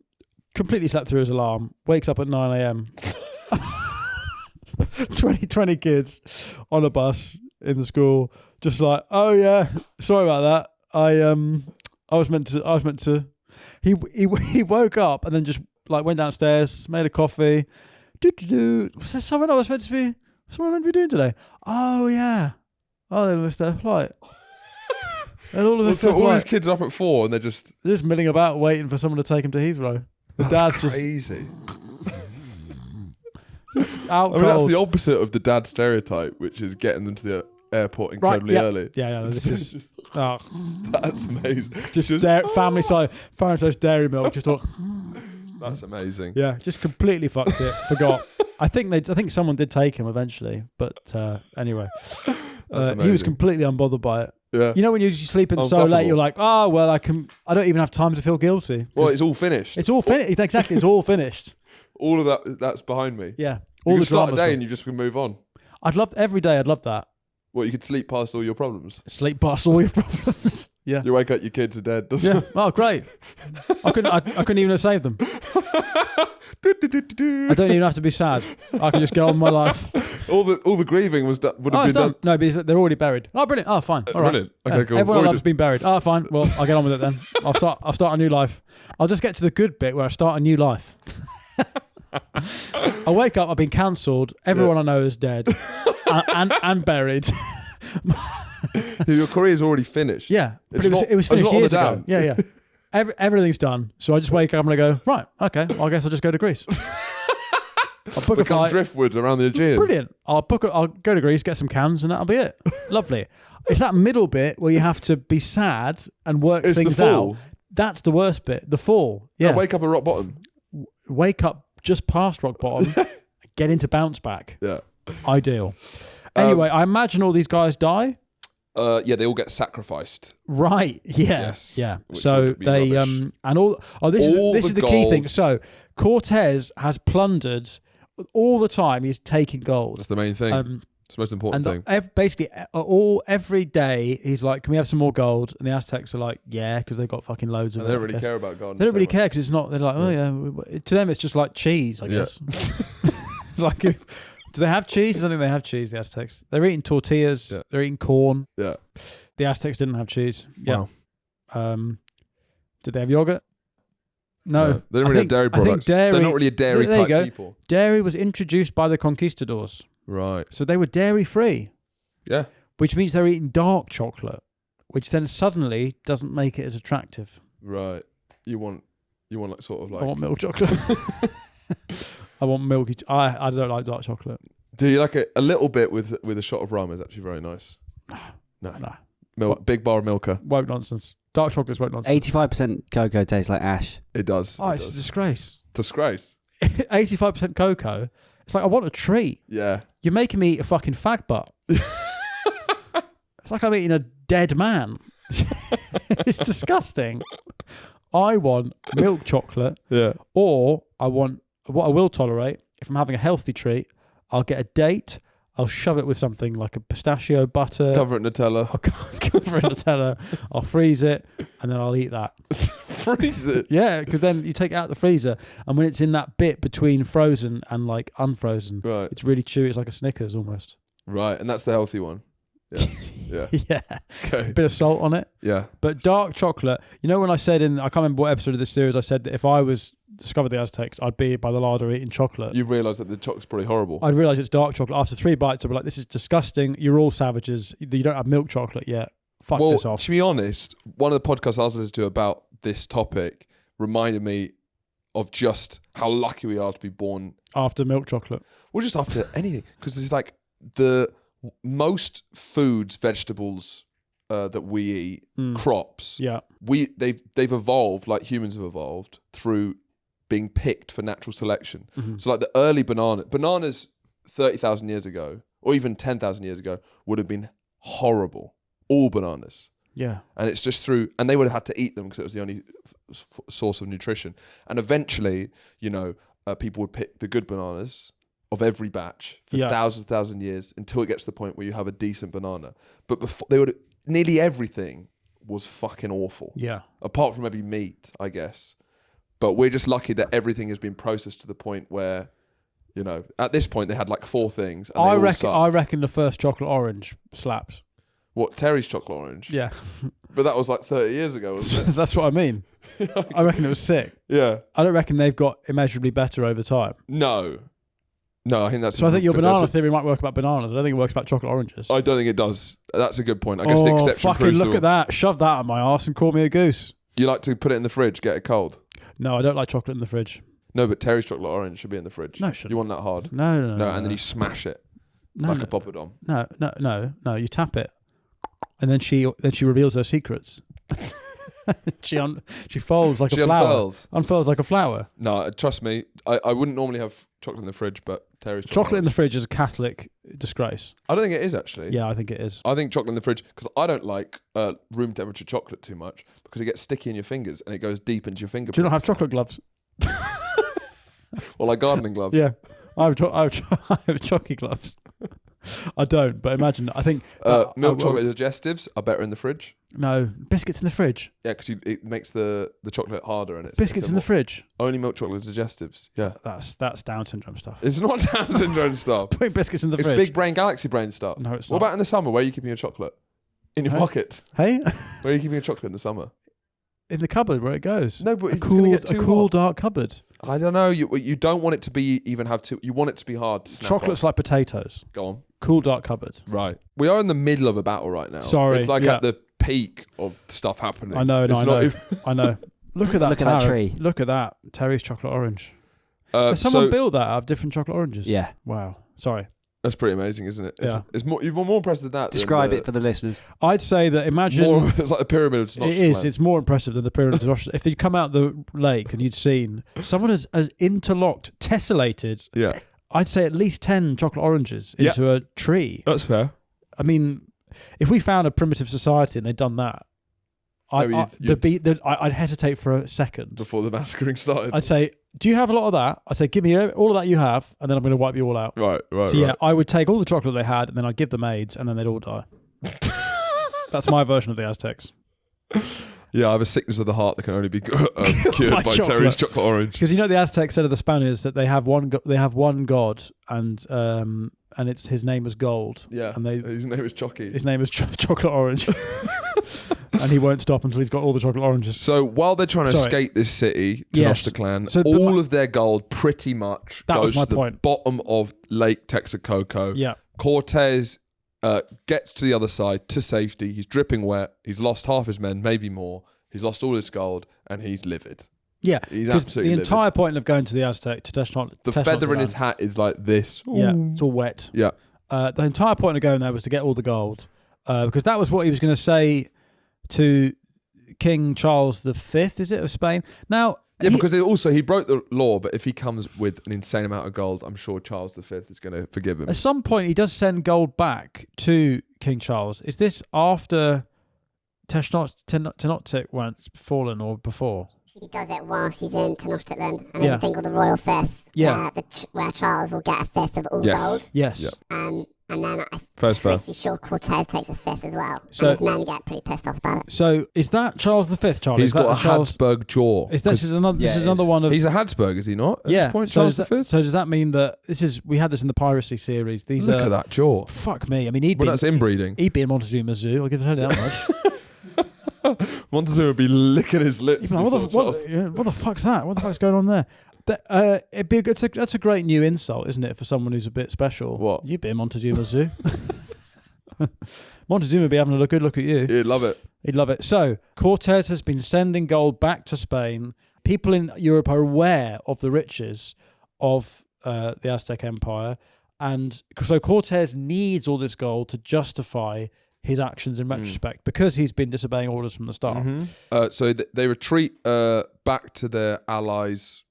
A: Completely slept through his alarm. Wakes up at 9 a.m. 20 kids on a bus in the school. Just like, oh yeah, sorry about that. I was meant to. He woke up and then just like went downstairs, made a coffee. Was there something I was meant to be doing today? Oh yeah. Oh, they missed their flight. And all of this
B: so all these kids are up at 4 and they're just
A: milling about waiting for someone to take them to Heathrow. The
B: That's
A: dad's
B: crazy.
A: Out
B: I mean, that's the opposite of the dad stereotype, which is getting them to the airport incredibly early.
A: Yeah, this is
B: that's amazing.
A: Just family size dairy milk. Just like
B: That's amazing.
A: Yeah, just completely fucked it. Forgot. I think someone did take him eventually, but anyway,
B: That's
A: he was completely unbothered by it.
B: Yeah.
A: You know when you're sleeping so late, you're like, oh well, I don't even have time to feel guilty.
B: Well, it's all finished.
A: It's all finished. Exactly, it's all finished.
B: All of that's behind me.
A: Yeah,
B: You
A: all
B: can
A: the
B: start a
A: drama's
B: day
A: gone.
B: and you just can move on.
A: Every day. I'd love that.
B: What, you could sleep past all your problems.
A: Sleep past all your problems. Yeah.
B: You wake up, your kids are dead.
A: Yeah. Oh, great. I couldn't even have saved them. I don't even have to be sad. I can just go on my life.
B: All the grieving would have been
A: It's
B: done.
A: No, because they're already buried. Oh, brilliant. Oh, fine. All right.
B: Brilliant. Okay, cool.
A: Everyone I
B: What
A: love's been buried. Oh, fine. Well, I'll get on with it then. I'll start a new life. I'll just get to the good bit where I start a new life. I wake up, I've been cancelled. Everyone I know is dead and buried.
B: Your career's already finished.
A: Yeah, but
B: It's
A: it was
B: not
A: finished
B: on the
A: years ago.
B: down.
A: Yeah. Everything's done. So I just wake up and I go, right, okay, well, I guess I'll just go to Greece. I'll book a
B: Become
A: flight.
B: driftwood around the Aegean.
A: Brilliant. I'll go to Greece, get some cans, and that'll be it. Lovely. It's that middle bit where you have to be sad and work
B: It's
A: things
B: the fall.
A: out. That's the worst bit. The fall. Yeah.
B: No, wake up at rock bottom.
A: Wake up just past rock bottom, get into bounce back.
B: Yeah.
A: Ideal. Anyway, I imagine all these guys die.
B: Yeah, they all get sacrificed.
A: Right. Yeah.
B: Yes.
A: Yeah.
B: Which
A: So
B: would be
A: they
B: rubbish.
A: and all. Oh, this
B: All
A: is
B: the
A: the key thing.
B: gold.
A: So Cortez has plundered all the time. He's taking gold.
B: That's the main thing. It's the most important thing.
A: Basically, every day he's like, "Can we have some more gold?" And the Aztecs are like, "Yeah," because they've got fucking loads of
B: And
A: it.
B: they don't
A: I
B: really
A: guess.
B: care about gold.
A: They don't really care because it's not. They're like, "Oh yeah." To them, it's just like cheese, I
B: Yeah.
A: guess. It's like, do they have cheese? I don't think they have cheese. The Aztecs. They're eating tortillas.
B: Yeah.
A: They're eating corn.
B: Yeah.
A: The Aztecs didn't have cheese. Yeah.
B: Wow.
A: Did they have yogurt? No.
B: They don't really have dairy products. They're not really a dairy
A: There you
B: type
A: go.
B: people.
A: Dairy was introduced by the conquistadors.
B: Right.
A: So they were dairy free,
B: Yeah.
A: which means they're eating dark chocolate, which then suddenly doesn't make it as attractive.
B: Right. You want like sort of like.
A: I want milk chocolate. I want milky. I don't like dark chocolate.
B: Do you like it a little bit with a shot of rum? Is actually very nice. No.
A: Nah.
B: Big bar of Milka.
A: Woke nonsense. Dark chocolate's woke nonsense.
C: 85% cocoa tastes like ash.
B: It does.
A: Oh,
B: it
A: it's a
B: does.
A: disgrace.
B: Disgrace.
A: 85% cocoa. It's like I want a treat.
B: Yeah.
A: You're making me eat a fucking fag butt. It's like I'm eating a dead man. It's disgusting. I want milk chocolate,
B: Yeah.
A: or I want what I will tolerate. If I'm having a healthy treat, I'll get a date. I'll shove it with something like a pistachio butter.
B: Cover it in Nutella.
A: I'll cover it in Nutella. I'll freeze it, and then I'll eat that.
B: Freeze it.
A: Yeah, because then you take it out the freezer, and when it's in that bit between frozen and like unfrozen,
B: Right.
A: it's really chewy. It's like a Snickers almost.
B: Right. And that's the healthy one. Yeah. Yeah.
A: Yeah,
B: Okay.
A: bit of salt on it.
B: Yeah.
A: But dark chocolate, you know, when I said I can't remember what episode of this series I said that if I was discovered the Aztecs, I'd be by the larder eating chocolate.
B: You've realised that the chocolate's probably horrible.
A: I'd realise it's dark chocolate. After 3 bites, I'd be like, this is disgusting. You're all savages. You don't have milk chocolate yet. Fuck this off.
B: To be honest, one of the podcasts I was listening to about this topic reminded me of just how lucky we are to be born.
A: After milk chocolate.
B: Well, just after anything. Because it's like the most foods, vegetables that we eat, crops,
A: Yeah.
B: they've evolved like humans have evolved through being picked for natural selection.
A: Mm-hmm.
B: So like the early bananas 30,000 years ago, or even 10,000 years ago, would have been horrible. All bananas.
A: Yeah.
B: And it's just through, and they would have had to eat them because it was the only source of nutrition. And eventually, people would pick the good bananas of every batch for thousands of years until it gets to the point where you have a decent banana. But before nearly everything was fucking awful.
A: Yeah.
B: Apart from maybe meat, I guess. But we're just lucky that everything has been processed to the point where, at this point they had like 4 things. And
A: I reckon the first chocolate orange slaps.
B: What, Terry's chocolate orange?
A: Yeah.
B: But that was like 30 years ago, wasn't it?
A: That's what I mean. I reckon it was sick.
B: Yeah.
A: I don't reckon they've got immeasurably better over time.
B: No, I think that's...
A: So I think your banana theory might work about bananas. I don't think it works about chocolate oranges.
B: I don't think it does. That's a good point. I guess the exception
A: fucking
B: proves the
A: look
B: rule.
A: at that. Shove that at my arse and call me a goose.
B: You like to put it in the fridge, get it cold?
A: No, I don't like chocolate in the fridge.
B: No, but Terry's chocolate orange should be in the fridge.
A: No, it shouldn't.
B: You want that hard?
A: No.
B: And then you smash it like a poppadom.
A: No. You tap it, and then she reveals her secrets. She folds like a flower. Unfurls like a flower.
B: No, trust me. I wouldn't normally have chocolate in the fridge, but Terry's
A: Chocolate in the fridge is a Catholic disgrace.
B: I don't think it is actually.
A: Yeah, I think it is.
B: I think chocolate in the fridge, because I don't like room temperature chocolate too much, because it gets sticky in your fingers and it goes deep into your fingerprints.
A: Do you not have chocolate gloves?
B: Well, like gardening gloves.
A: Yeah, I have chocolate gloves. I don't, but imagine. I think
B: milk chocolate digestives are better in the fridge.
A: No, biscuits in the fridge.
B: Yeah, because it makes the chocolate harder, and it's
A: Biscuits in the fridge.
B: Only milk chocolate digestives. Yeah,
A: that's Down syndrome stuff.
B: It's not Down syndrome stuff.
A: Putting biscuits in the fridge.
B: It's big brain, galaxy brain stuff.
A: No, it's
B: What
A: not.
B: about in the summer? Where are you keeping your chocolate? In your pocket.
A: Hey,
B: where are you keeping your chocolate in the summer?
A: In the cupboard where it goes.
B: No, but it's going to get too
A: cool,
B: hot.
A: dark cupboard.
B: I don't know. You don't want it to be even have to. You want it to be hard to snap
A: Chocolate's
B: on.
A: like potatoes.
B: Go on.
A: Cool, dark cupboard.
B: Right. We are in the middle of a battle right now.
A: Sorry,
B: It's like
A: yeah.
B: at the peak of stuff happening.
A: I know.
B: It's
A: I
B: not
A: know.
B: even-
A: I know. Look at that.
C: Look at that tree.
A: Look at that. Terry's chocolate orange. Has someone built that out of different chocolate oranges?
C: Yeah.
A: Wow. Sorry.
B: That's pretty amazing, isn't it?
A: Yeah.
B: It's more. You're more impressed than that.
C: Describe it for the listeners.
A: I'd say that imagine.
B: It's like a pyramid of
A: It is. It's more impressive than the pyramid of Tenochtitlan. If you come out the lake and you'd seen someone has interlocked, tessellated,
B: Yeah.
A: I'd say at least 10 chocolate oranges into a tree.
B: That's fair.
A: I mean, if we found a primitive society and they'd done that, I'd hesitate for a second.
B: Before the massacring started.
A: I'd say, do you have a lot of that? I'd say, give me all of that you have, and then I'm going to wipe you all out.
B: Right.
A: So yeah, I would take all the chocolate they had, and then I'd give them AIDS, and then they'd all die. That's my version of the Aztecs.
B: Yeah, I have a sickness of the heart that can only be cured by
A: chocolate.
B: Terry's chocolate orange.
A: Because the Aztecs said of the Spaniards that they have one god, and it's his name is Gold.
B: Yeah,
A: and
B: his name is Chocky.
A: His name is Chocolate Orange, and he won't stop until he's got all the chocolate oranges.
B: So while they're trying to escape this city, Tenochtitlan, all of their gold pretty much goes to the bottom of Lake Texcoco.
A: Yeah,
B: Cortez gets to the other side to safety. He's dripping wet. He's lost half his men, maybe more. He's lost all his gold, and he's livid.
A: Yeah,
B: he's absolutely
A: the entire point of going to the Aztec to Tenochtitlan.
B: The feather in his hat is like this. Ooh.
A: Yeah, it's all wet.
B: Yeah.
A: The entire point of going there was to get all the gold, because that was what he was going to say to King Charles V. Is it of Spain? Now,
B: because he broke the law, but if he comes with an insane amount of gold, I'm sure Charles V is going to forgive him.
A: At some point, he does send gold back to King Charles. Is this after Tenochtitlan went fallen or before?
D: He does it whilst he's in Tenochtitlan, and there's a thing called the Royal Fifth, where Charles will get a fifth of all gold.
A: Yes.
D: Yep. And then I'm
B: pretty
D: sure Cortez takes a fifth as well.
A: So,
D: and his men get pretty pissed off about it.
A: So is that Charles V, Charlie?
B: He's got a Habsburg jaw.
A: This is another one of...
B: He's a Habsburg, is he not? At
A: this
B: point,
A: so,
B: Charles V?
A: So does that mean that we had this in the piracy series?
B: Look at that jaw.
A: Fuck me. I mean,
B: that's inbreeding.
A: He'd be in Montezuma Zoo. I'll give it that much.
B: Montezuma would be licking his lips.
A: What the fuck's that? What the fuck's going on there? That's a great new insult, isn't it, for someone who's a bit special?
B: What?
A: You'd be in Montezuma Zoo. Montezuma would be having a good look at you.
B: He'd love it.
A: He'd love it. So Cortez has been sending gold back to Spain. People in Europe are aware of the riches of the Aztec Empire, and so Cortez needs all this gold to justify his actions in retrospect, because he's been disobeying orders from the start.
B: Mm-hmm. So they retreat back to their allies'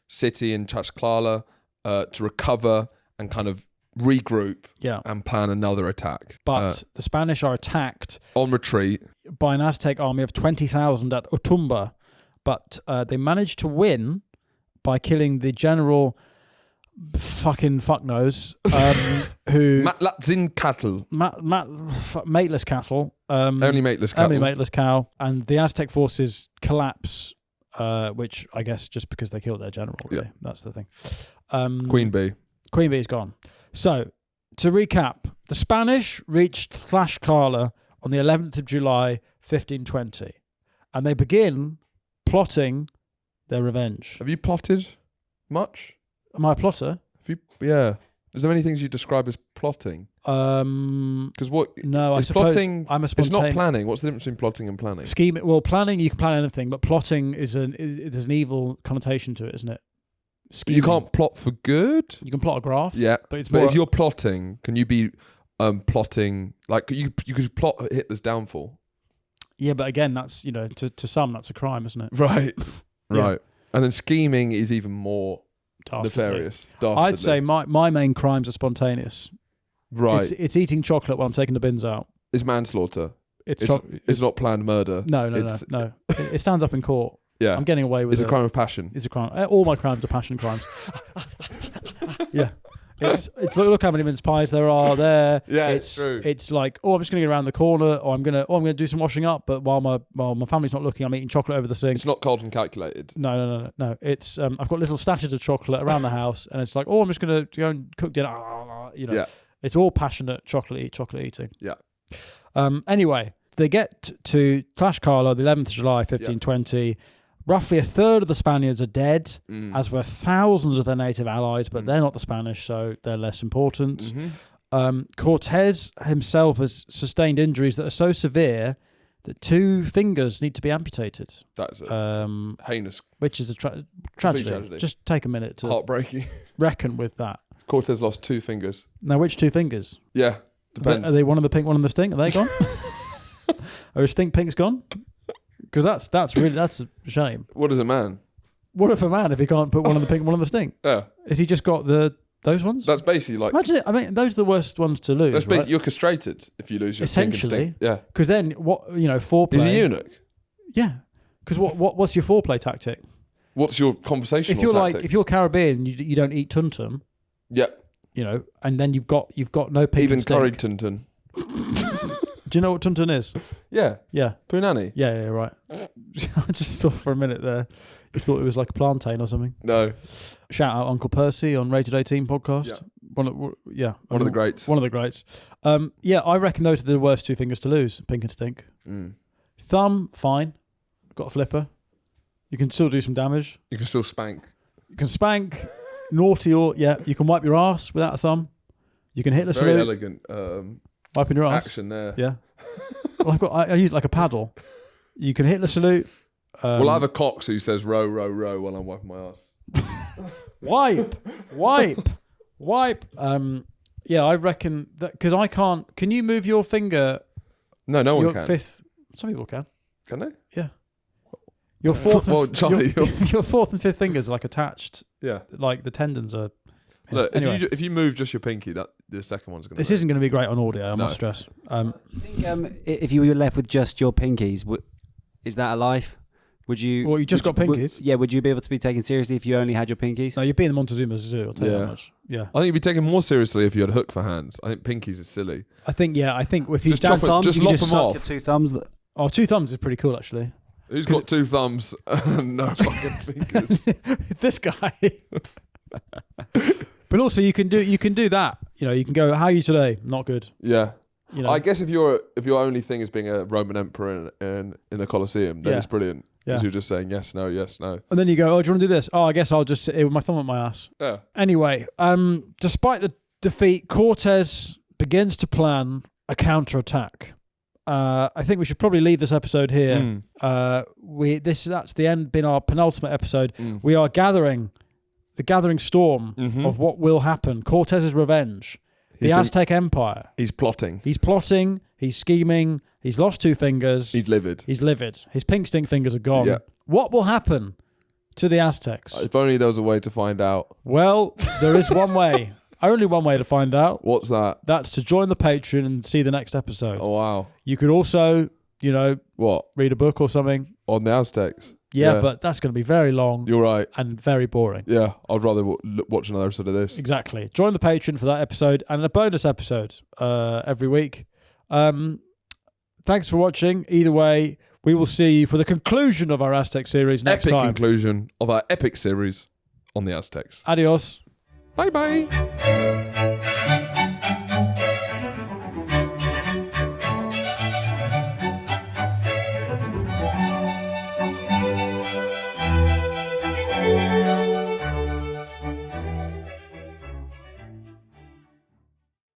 B: city in Toxcatl to recover and kind of regroup and plan another attack.
A: But the Spanish are attacked
B: on retreat
A: by an Aztec army of 20,000 at Otumba, but they managed to win by killing the general... fucking fucknose who
B: Toxcatl.
A: Mateless cattle.
B: Only mateless cattle.
A: Only mateless cow. And the Aztec forces collapse, which I guess just because they killed their general, really. Yeah. That's the thing.
B: Queen Bee.
A: Queen Bee is gone. So, to recap, the Spanish reached Tlaxcala on the 11th of July, 1520. And they begin plotting their revenge.
B: Have you plotted much?
A: Am I a plotter?
B: Yeah. Is there many things you describe as plotting? Because what?
A: No, I suppose
B: plotting.
A: I'm a
B: it's not planning. What's the difference between plotting and planning?
A: Scheme. Well, planning you can plan anything, but plotting there's an evil connotation to it, isn't it?
B: Scheming. You can't plot for good.
A: You can plot a graph.
B: Yeah,
A: but
B: if you're plotting, can you be plotting like you could plot Hitler's downfall?
A: Yeah, but again, that's, to some, that's a crime, isn't it?
B: Right.
A: Yeah.
B: Right. And then scheming is even more
A: Dastardly.
B: nefarious.
A: I'd
B: Dastardly.
A: say my main crimes are spontaneous.
B: Right.
A: It's eating chocolate while I'm taking the bins out.
B: It's manslaughter.
A: It's
B: It's not planned murder.
A: No.
B: It's-
A: It stands up in court.
B: Yeah.
A: I'm getting away with
B: It's
A: it.
B: a crime of passion.
A: It's a crime. All my crimes are passion crimes. Yeah. It's look how many mince pies there are there.
B: Yeah, it's true.
A: It's like, I'm just gonna get around the corner, or I'm gonna do some washing up, but while my family's not looking, I'm eating chocolate over the sink.
B: It's not cold and calculated.
A: No. It's I've got little stashes of chocolate around the house, and it's like, I'm just gonna go and cook dinner.
B: Yeah.
A: It's all passionate chocolate eating.
B: Yeah.
A: Anyway, they get to Tlaxcala, the 11th of July, 1520. Roughly a third of the Spaniards are dead, as were thousands of their native allies, but they're not the Spanish, so they're less important.
B: Mm-hmm.
A: Cortez himself has sustained injuries that are so severe that 2 fingers need to be amputated.
B: That's heinous.
A: Which is a
B: Complete
A: tragedy. Just take a minute to
B: Heartbreaking.
A: reckon with that.
B: Cortez lost 2 fingers.
A: Now, which 2 fingers?
B: Yeah. Depends.
A: Are they one of the pink, one of the stink? Are they gone? Are his stink pinks gone? Because that's a shame.
B: What is a man?
A: What if a man if he can't put one of the pink, one of the stink?
B: Yeah.
A: Has he just got those ones?
B: That's basically like.
A: Imagine it. I mean, those are the worst ones to lose.
B: That's basically
A: right?
B: you're castrated if you lose your pink and
A: Essentially.
B: stink. Yeah.
A: Because then foreplay.
B: He's a eunuch.
A: Yeah. Because what's your foreplay tactic?
B: What's your conversational
A: If you're
B: tactic?
A: if you're Caribbean, you don't eat tuntum.
B: Yeah.
A: And then you've got no pink
B: Even
A: and stink.
B: curried tuntun.
A: Do you know what tuntun is?
B: Yeah.
A: Yeah.
B: Punani.
A: Yeah, right. I just thought for a minute there, you thought it was like a plantain or something.
B: No.
A: Shout out Uncle Percy on Rated 18 podcast.
B: Yeah.
A: One of
B: the greats.
A: One of the greats. I reckon those are the worst 2 fingers to lose, pink and stink. Thumb, fine. Got a flipper. You can still do some damage.
B: You can still spank.
A: You can spank. Naughty you can wipe your ass without a thumb. You can hit the
B: Very
A: salute.
B: elegant
A: Wiping your ass.
B: action there.
A: Yeah. Well, I use it like a paddle. You can hit the salute.
B: Well, I have a cox who says row, row, row while I'm wiping my ass.
A: Wipe. I reckon that because I can't. Can you move your finger?
B: No one
A: your
B: can.
A: Fifth. Some people can.
B: Can they?
A: Yeah. Your fourth.
B: Well, Charlie,
A: your 4th and 5th fingers are like attached.
B: Yeah.
A: Like the tendons are.
B: Look,
A: Anyway.
B: if you move just your pinky, that the second one's going to.
A: This isn't going to be great on audio. I must stress.
C: Do you think if you were left with just your pinkies, is that a life? Would you?
A: Well, you just got pinkies.
C: Would you be able to be taken seriously if you only had your pinkies?
A: No, you'd be in the Montezuma Zoo. I'll tell you that much. Yeah.
B: I think you'd be taken more seriously if you had a hook for hands. I think pinkies is silly.
A: I think if you
B: Just chop it- just
C: you
B: lop
C: just
B: them
C: suck
B: off.
C: your 2 thumbs.
A: Oh, 2 thumbs is pretty cool actually.
B: Who's got 2 thumbs and no fucking fingers?
A: This guy. But also you can do that. You can go, how are you today? Not good.
B: Yeah.
A: I
B: guess if your only thing is being a Roman emperor in the Colosseum, then it's brilliant. Because you're just saying yes, no, yes, no.
A: And then you go, do you want to do this? Oh, I guess I'll just sit here with my thumb up my ass.
B: Yeah.
A: Anyway, despite the defeat, Cortez begins to plan a counterattack. I think we should probably leave this episode here. That's the end. Been our penultimate episode. We are gathering storm of what will happen. Cortez's revenge. The Aztec Empire.
B: He's plotting.
A: He's plotting. He's scheming. He's lost 2 fingers.
B: He's livid.
A: His pink stink fingers are gone.
B: Yeah.
A: What will happen to the Aztecs?
B: If only there was a way to find out.
A: Well, there is one way. Only one way to find out.
B: What's that?
A: That's to join the Patreon and see the next episode.
B: Oh, wow.
A: You could also,
B: What?
A: read a book or something.
B: On the Aztecs?
A: Yeah, but that's going to be very long.
B: You're right.
A: And very boring.
B: Yeah, I'd rather watch another episode of this.
A: Exactly. Join the Patreon for that episode and a bonus episode every week. Thanks for watching. Either way, we will see you for the conclusion of our Aztec series next
B: Epic
A: time.
B: conclusion of our epic series on the Aztecs.
A: Adios.
B: Bye-bye.